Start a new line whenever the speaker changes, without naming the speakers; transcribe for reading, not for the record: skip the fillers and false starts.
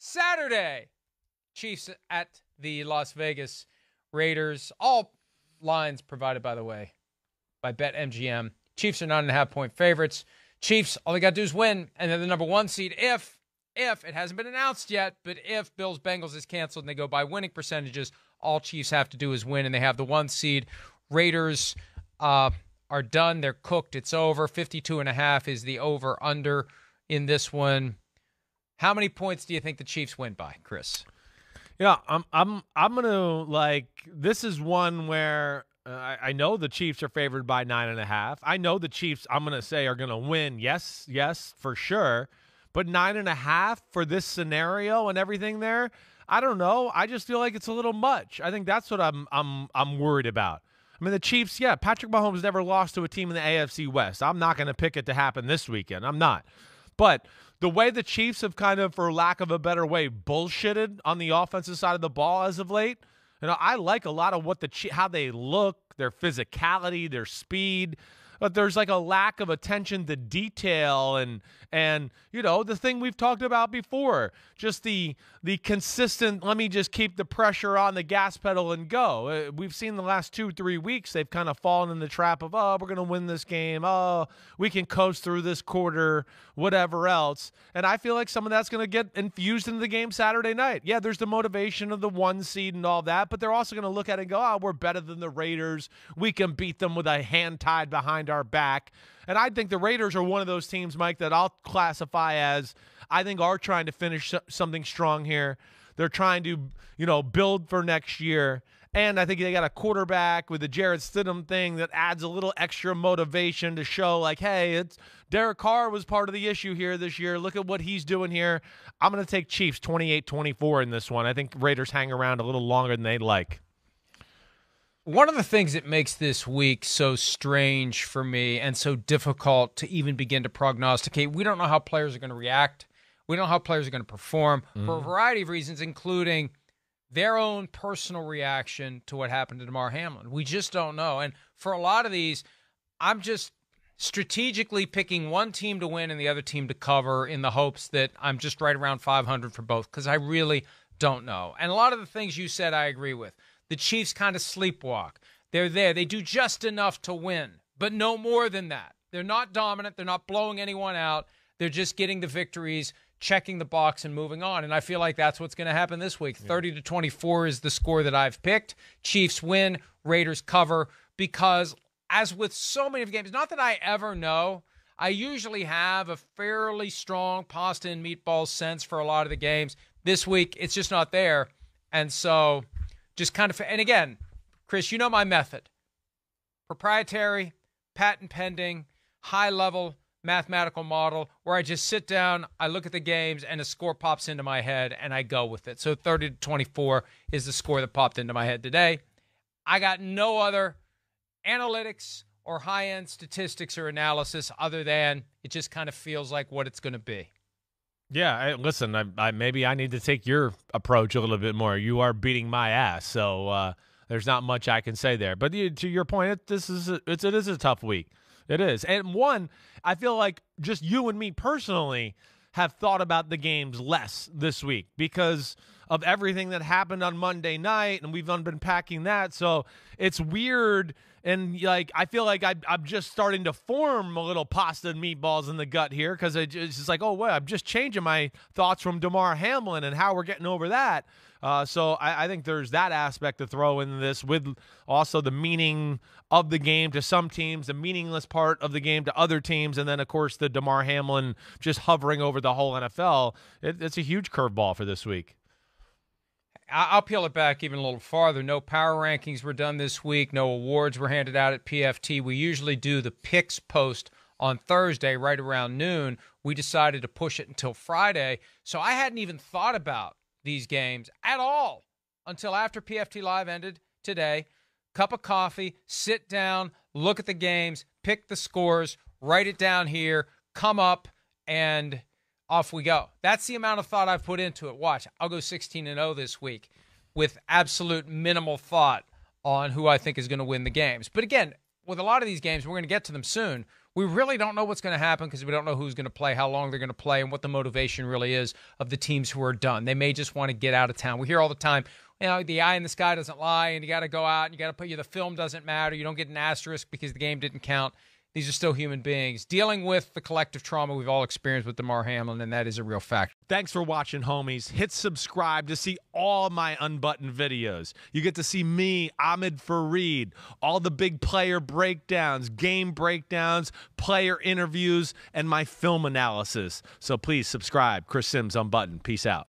Saturday, Chiefs at the Las Vegas Raiders. All lines provided, by the way, by BetMGM. Chiefs are 9.5-point favorites. Chiefs, all they got to do is win, and they're the number one seed if, it hasn't been announced yet, but if Bills-Bengals is canceled and they go by winning percentages, all Chiefs have to do is win, and they have the one seed. Raiders are done. They're cooked. It's over. 52.5 is the over-under in this one. How many points do you think the Chiefs win by, Chris?
Yeah, I'm gonna this is one where I know the Chiefs are favored by 9.5. I know the Chiefs, I'm gonna say, are gonna win. Yes, for sure. But 9.5 for this scenario and everything there, I don't know. I just feel like it's a little much. I think that's what I'm worried about. I mean, the Chiefs, yeah, Patrick Mahomes never lost to a team in the AFC West. I'm not going to pick it to happen this weekend. I'm not. But the way the Chiefs have kind of, for lack of a better way, bullshitted on the offensive side of the ball as of late, I like a lot of what how they look, their physicality, their speed. But there's like a lack of attention to detail and the thing we've talked about before, just the consistent, let me just keep the pressure on the gas pedal and go. We've seen the last 2-3 weeks, they've kind of fallen in the trap of, we're going to win this game. We can coast through this quarter, whatever else. And I feel like some of that's going to get infused into the game Saturday night. Yeah, there's the motivation of the one seed and all that, but they're also going to look at it and go, we're better than the Raiders. We can beat them with a hand tied behind our back. And I think the Raiders are one of those teams, Mike, that I'll classify as, I think, are trying to finish something strong here. They're trying to, build for next year. And I think they got a quarterback with the Jarrett Stidham thing that adds a little extra motivation to show, like, hey, it's Derek Carr was part of the issue here this year. Look at what he's doing here. I'm going to take Chiefs 28-24 in this one. I think Raiders hang around a little longer than they'd like.
One of the things that makes this week so strange for me and so difficult to even begin to prognosticate, we don't know how players are going to react. We don't know how players are going to perform for a variety of reasons, including their own personal reaction to what happened to Damar Hamlin. We just don't know. And for a lot of these, I'm just strategically picking one team to win and the other team to cover in the hopes that I'm just right around 500 for both, because I really don't know. And a lot of the things you said I agree with. The Chiefs kind of sleepwalk. They're there. They do just enough to win, but no more than that. They're not dominant. They're not blowing anyone out. They're just getting the victories, checking the box, and moving on. And I feel like that's what's going to happen this week. 30-24 is the score that I've picked. Chiefs win, Raiders cover, because as with so many of the games, not that I ever know, I usually have a fairly strong pasta and meatballs sense for a lot of the games. This week, it's just not there. And so just kind of, and again, Chris, you know my method. Proprietary, patent pending, high-level mathematical model where I just sit down, I look at the games, and a score pops into my head, and I go with it. So 30-24 is the score that popped into my head today. I got no other analytics or high-end statistics or analysis other than it just kind of feels like what it's going to be.
Yeah, listen, I maybe I need to take your approach a little bit more. You are beating my ass, so there's not much I can say there. But to your point, it is a tough week. It is. And one, I feel like just you and me personally have thought about the games less this week because of everything that happened on Monday night, and we've been packing that. So it's weird. And I feel like I'm just starting to form a little pasta and meatballs in the gut here because it's just like, oh, wait, I'm just changing my thoughts from Damar Hamlin and how we're getting over that. So I think there's that aspect to throw in this, with also the meaning of the game to some teams, the meaningless part of the game to other teams, and then, of course, the Damar Hamlin just hovering over the whole NFL. It's a huge curveball for this week.
I'll peel it back even a little farther. No power rankings were done this week. No awards were handed out at PFT. We usually do the picks post on Thursday right around noon. We decided to push it until Friday. So I hadn't even thought about these games at all until after PFT Live ended today. Cup of coffee, sit down, look at the games, pick the scores, write it down here, come up, and off we go. That's the amount of thought I've put into it. Watch, I'll go 16-0 this week with absolute minimal thought on who I think is going to win the games. But again, with a lot of these games, we're going to get to them soon. We really don't know what's going to happen because we don't know who's going to play, how long they're going to play, and what the motivation really is of the teams who are done. They may just want to get out of town. We hear all the time, the eye in the sky doesn't lie, and you got to go out and you got to put the film doesn't matter. You don't get an asterisk because the game didn't count. These are still human beings dealing with the collective trauma we've all experienced with Damar Hamlin, and that is a real fact.
Thanks for watching, homies. Hit subscribe to see all my unbuttoned videos. You get to see me, Ahmed Fareed, all the big player breakdowns, game breakdowns, player interviews, and my film analysis. So please subscribe. Chris Simms Unbuttoned. Peace out.